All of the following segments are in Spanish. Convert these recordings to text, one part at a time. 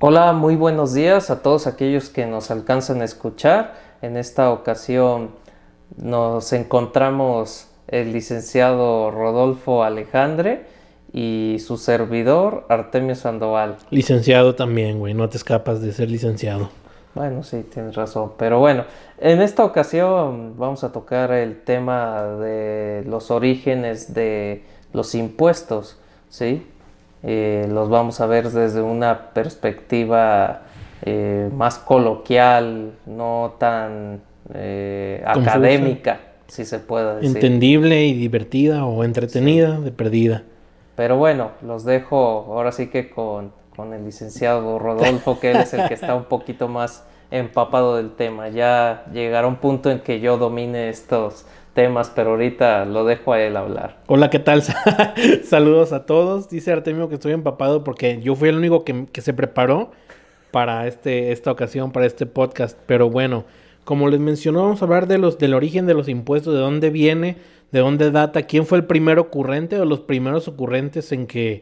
Hola, muy buenos días a todos aquellos que nos alcanzan a escuchar. En esta ocasión nos encontramos el licenciado Rodolfo Alejandre y su servidor Artemio Sandoval. Licenciado también, güey, no te escapas de ser licenciado. Bueno, sí, tienes razón, pero bueno, en esta ocasión vamos a tocar el tema de los orígenes de los impuestos, ¿sí? Los vamos a ver desde una perspectiva más coloquial, no tan Confusa, académica, si se puede decir. entendible y divertida o Sí. entretenida, de perdida. Pero bueno, los dejo ahora sí que con el licenciado Rodolfo, que él es el que está un poquito más empapado del tema. Ya llegará un punto en que yo domine estos temas, pero ahorita lo dejo a él hablar. Hola, ¿qué tal? Saludos a todos. Dice Artemio que estoy empapado porque yo fui el único que se preparó para esta ocasión, para este podcast. Pero bueno, como les mencionó, vamos a hablar del origen de los impuestos, de dónde viene, de dónde data, quién fue el primer ocurrente o los primeros ocurrentes en que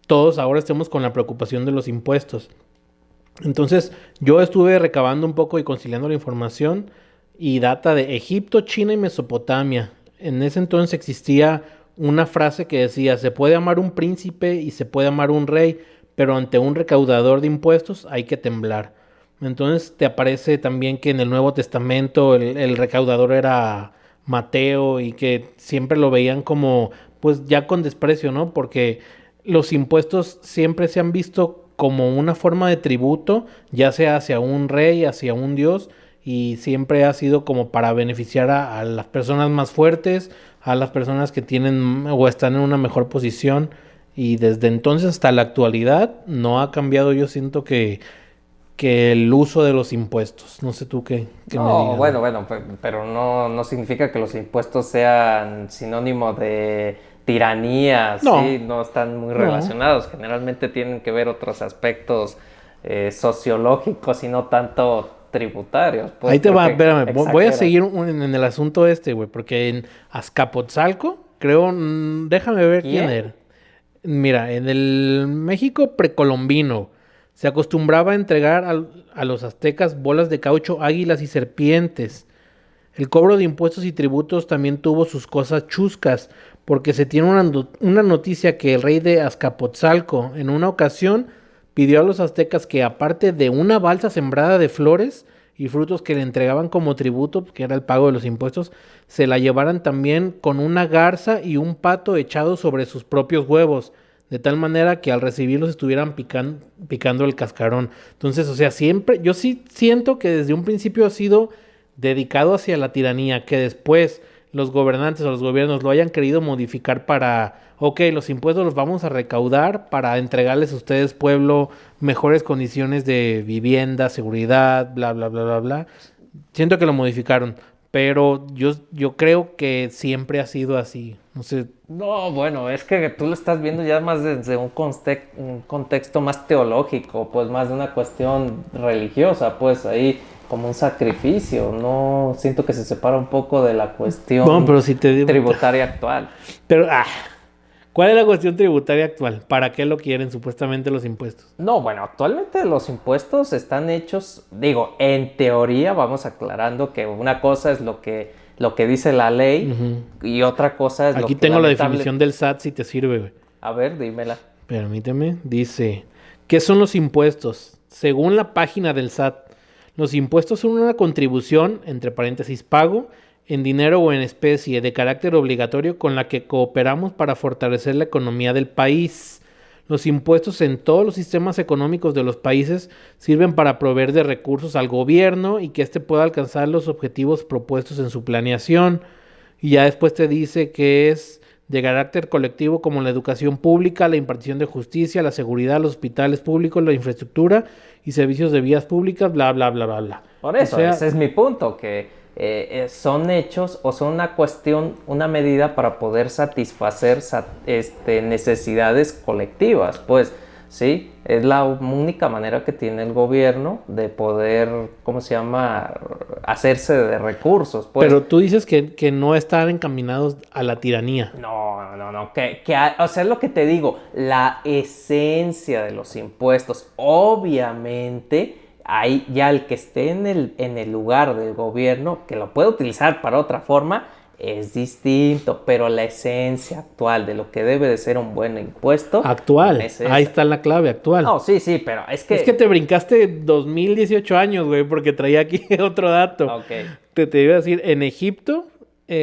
todos ahora estemos con la preocupación de los impuestos. Entonces, yo estuve recabando un poco y conciliando la información y data de Egipto, China y Mesopotamia. En ese entonces existía una frase que decía, se puede amar un príncipe y se puede amar un rey, pero ante un recaudador de impuestos hay que temblar. Entonces te aparece también que en el Nuevo Testamento el recaudador era Mateo y que siempre lo veían como, pues ya con desprecio, ¿no? Porque los impuestos siempre se han visto como una forma de tributo, ya sea hacia un rey, hacia un dios, y siempre ha sido como para beneficiar a las personas más fuertes, a las personas que tienen o están en una mejor posición. Y desde entonces hasta la actualidad no ha cambiado, yo siento que el uso de los impuestos. No sé tú qué me No, digas, güey. bueno, pero no significa que los impuestos sean sinónimo de tiranía, ¿sí? No, No están muy no. relacionados. Generalmente tienen que ver otros aspectos sociológicos y no tanto tributarios. Pues Ahí te creo va, que espérame, voy a exageras. seguir en el asunto este, güey, porque en Azcapotzalco, creo, déjame ver quién ¿Quién? era. Mira, en el México precolombino se acostumbraba a entregar a los aztecas bolas de caucho, águilas y serpientes. El cobro de impuestos y tributos también tuvo sus cosas chuscas, porque se tiene una noticia que el rey de Azcapotzalco en una ocasión pidió a los aztecas que aparte de una balsa sembrada de flores y frutos que le entregaban como tributo, que era el pago de los impuestos, se la llevaran también con una garza y un pato echado sobre sus propios huevos, de tal manera que al recibirlos estuvieran picando el cascarón. Entonces, o sea, siempre, yo sí siento que desde un principio ha sido dedicado hacia la tiranía, que después los gobernantes o los gobiernos lo hayan querido modificar para, ok, los impuestos los vamos a recaudar para entregarles a ustedes, pueblo, mejores condiciones de vivienda, seguridad, bla, bla, bla, bla, bla. Siento que lo modificaron, pero yo creo que siempre ha sido así. No sé. No, bueno, es que tú lo estás viendo ya más desde un contexto más teológico, pues más de una cuestión religiosa, pues ahí como un sacrificio. No siento que se separa un poco de la Bueno, cuestión pero si te digo, tributaria actual. pero, ¿cuál es la cuestión tributaria actual? ¿Para qué lo quieren supuestamente los impuestos? No, bueno, actualmente los impuestos están hechos, digo, en teoría vamos aclarando que una cosa es lo que dice la ley Ujú. y otra cosa es Aquí lo que tengo la lamentable. definición del SAT si te sirve, güey. A ver, dímela. Permíteme. Dice, ¿qué son los impuestos? Según la página del SAT, los impuestos son una contribución, entre paréntesis, pago, en dinero o en especie, de carácter obligatorio con la que cooperamos para fortalecer la economía del país. Los impuestos en todos los sistemas económicos de los países sirven para proveer de recursos al gobierno y que éste pueda alcanzar los objetivos propuestos en su planeación. Y ya después te dice que es de carácter colectivo como la educación pública, la impartición de justicia, la seguridad, los hospitales públicos, la infraestructura y servicios de vías públicas, bla, bla, bla, bla, bla. Por O eso, sea, ese es mi punto, que son hechos o son una cuestión, una medida para poder satisfacer necesidades colectivas. Pues ¿sí? Es la única manera que tiene el gobierno de poder, ¿cómo se llama?, hacerse de recursos, pues. Pero tú dices que no están encaminados a la tiranía. No, o sea, es lo que te digo, la esencia de los impuestos, obviamente, hay ya el que esté en el lugar del gobierno, que lo puede utilizar para otra forma, es distinto, pero la esencia actual de lo que debe de ser un buen impuesto Actual. es esa. Ahí está la clave, actual. No, sí, pero es que... Es que te brincaste 2018 años, güey, porque traía aquí otro dato. Ok. Te iba a decir, en Egipto,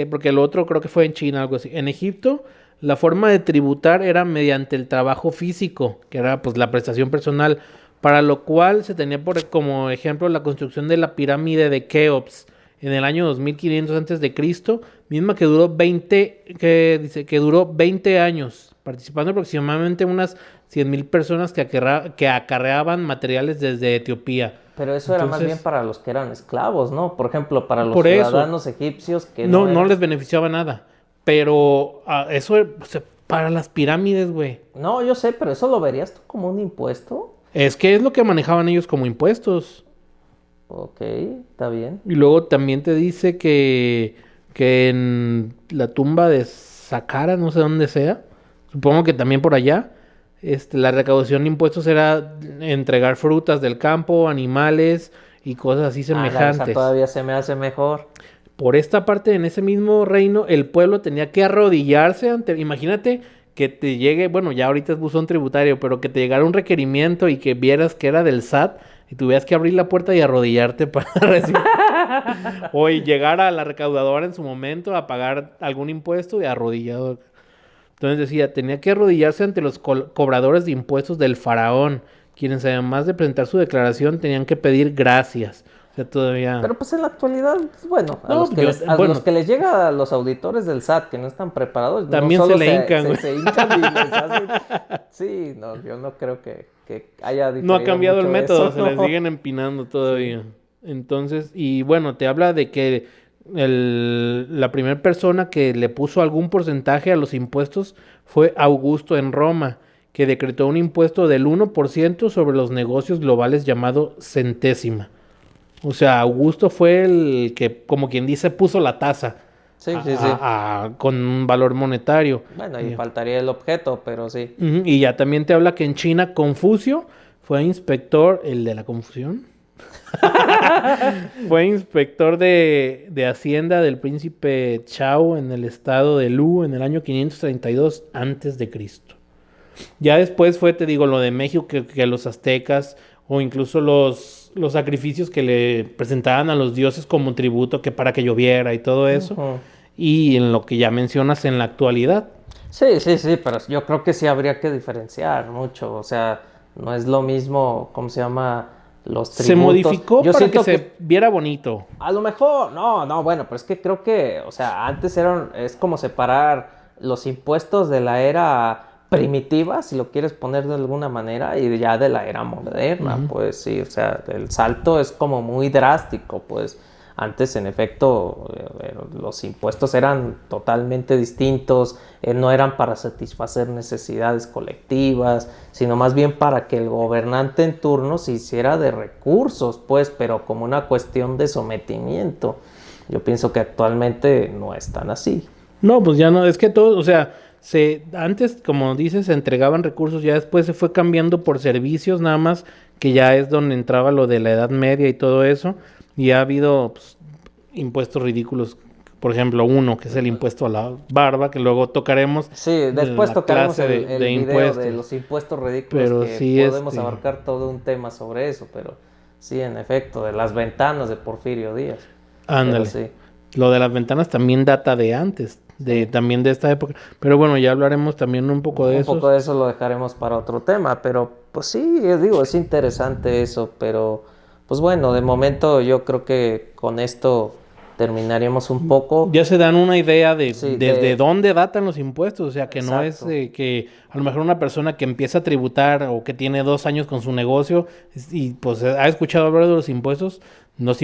porque el otro creo que fue en China, algo así. En Egipto, la forma de tributar era mediante el trabajo físico, que era pues la prestación personal, para lo cual se tenía como ejemplo la construcción de la pirámide de Keops en el año 2500 antes de Cristo, misma que duró 20 años, participando aproximadamente unas 100,000 personas que acarreaban materiales desde Etiopía. Pero eso era más bien para los que eran esclavos, ¿no? Por ejemplo, para los Por eso, ciudadanos egipcios que no les beneficiaba nada. Pero eso, o sea, para las pirámides, güey. No, yo sé, pero eso lo verías tú como un impuesto. Es que es lo que manejaban ellos como impuestos. Ok, está bien. Y luego también te dice que en la tumba de Saqqara, no sé dónde sea, supongo que también por allá, la recaudación de impuestos era entregar frutas del campo, animales y cosas así semejantes. Esa todavía se me hace mejor. Por esta parte, en ese mismo reino, el pueblo tenía que arrodillarse ante... Imagínate que te llegue, bueno, ya ahorita es buzón tributario, pero que te llegara un requerimiento y que vieras que era del SAT y tuvieras que abrir la puerta y arrodillarte para recibir. O llegar a la recaudadora en su momento a pagar algún impuesto y arrodillado. Entonces decía, tenía que arrodillarse ante los cobradores de impuestos del faraón, quienes además de presentar su declaración tenían que pedir gracias. O sea, todavía... Pero pues en la actualidad, bueno, a los que les llega a los auditores del SAT que no están preparados, también no solo se le hincan, güey. se hinchan y les hacen... Sí, no, yo no creo que haya diferido. No ha cambiado el mucho método, eso, se les siguen empinando todavía. Sí. Entonces, y bueno, te habla de que la primera persona que le puso algún porcentaje a los impuestos fue Augusto en Roma, que decretó un impuesto del 1% sobre los negocios globales llamado centésima. O sea, Augusto fue el que, como quien dice, puso la tasa. Sí. Con un valor monetario. Bueno, y faltaría el objeto, pero sí. Y ya también te habla que en China Confucio fue inspector, el de la confusión. Fue inspector de Hacienda del príncipe Chao en el estado de Lu en el año 532 antes de Cristo. Ya después fue, te digo, lo de México, que los aztecas o incluso los sacrificios que le presentaban a los dioses como tributo, que para que lloviera y todo eso. Y en lo que ya mencionas en la actualidad. Sí, pero yo creo que sí habría que diferenciar mucho. O sea, no es lo mismo, ¿cómo se llama? Los tributos. Se modificó para que se viera bonito. A lo mejor, no, bueno, pero es que creo que, o sea, antes es como separar los impuestos de la era primitiva, si lo quieres poner de alguna manera, y ya de la era moderna, pues sí, o sea, el salto es como muy drástico, pues. Antes, en efecto, los impuestos eran totalmente distintos, no eran para satisfacer necesidades colectivas, sino más bien para que el gobernante en turno se hiciera de recursos, pues, pero como una cuestión de sometimiento. Yo pienso que actualmente no es tan así. No, pues ya no, es que todo, o sea, antes, como dices, se entregaban recursos, ya después se fue cambiando por servicios nada más, que ya es donde entraba lo de la Edad Media y todo eso. Y ha habido pues, impuestos ridículos, por ejemplo, uno que es el impuesto a la barba, que luego tocaremos. Sí, después tocaremos el video impuestos. de los impuestos ridículos, pero que sí, podemos abarcar todo un tema sobre eso, pero sí, en efecto, de las ventanas de Porfirio Díaz. Ándale. Sí. Lo de las ventanas también data de antes, también de esta época. Pero bueno, ya hablaremos también un poco de eso. Un poco de eso lo dejaremos para otro tema, pero pues sí, digo, es interesante eso, pero... Pues bueno, de momento yo creo que con esto terminaríamos un poco. Ya se dan una idea desde dónde datan los impuestos, o sea, que exacto. No es que a lo mejor una persona que empieza a tributar o que tiene 2 años con su negocio y pues ha escuchado hablar de los impuestos no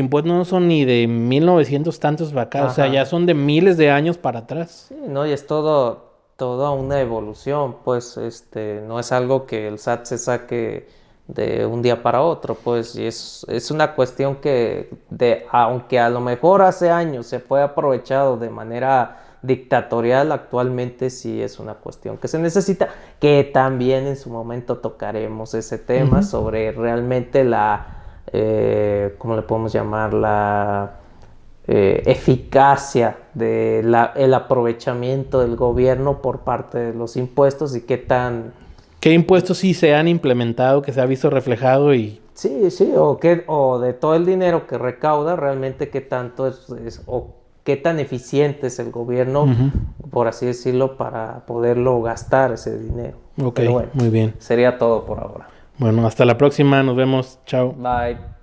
son ni de 1900 tantos para acá, o sea, ya son de miles de años para atrás. Sí, no, y es todo toda una evolución, pues no es algo que el SAT se saque de un día para otro, pues y es una cuestión que aunque a lo mejor hace años se fue aprovechado de manera dictatorial, actualmente sí es una cuestión que se necesita, que también en su momento tocaremos ese tema sobre realmente ¿cómo le podemos llamar? La eficacia el aprovechamiento del gobierno por parte de los impuestos y qué tan... ¿Qué impuestos sí se han implementado, que se ha visto reflejado y... Sí, sí, o de todo el dinero que recauda, realmente qué tanto o qué tan eficiente es el gobierno, por así decirlo, para poderlo gastar ese dinero. Ok, Pero bueno, muy bien. sería todo por ahora. Bueno, hasta la próxima, nos vemos, chao. Bye.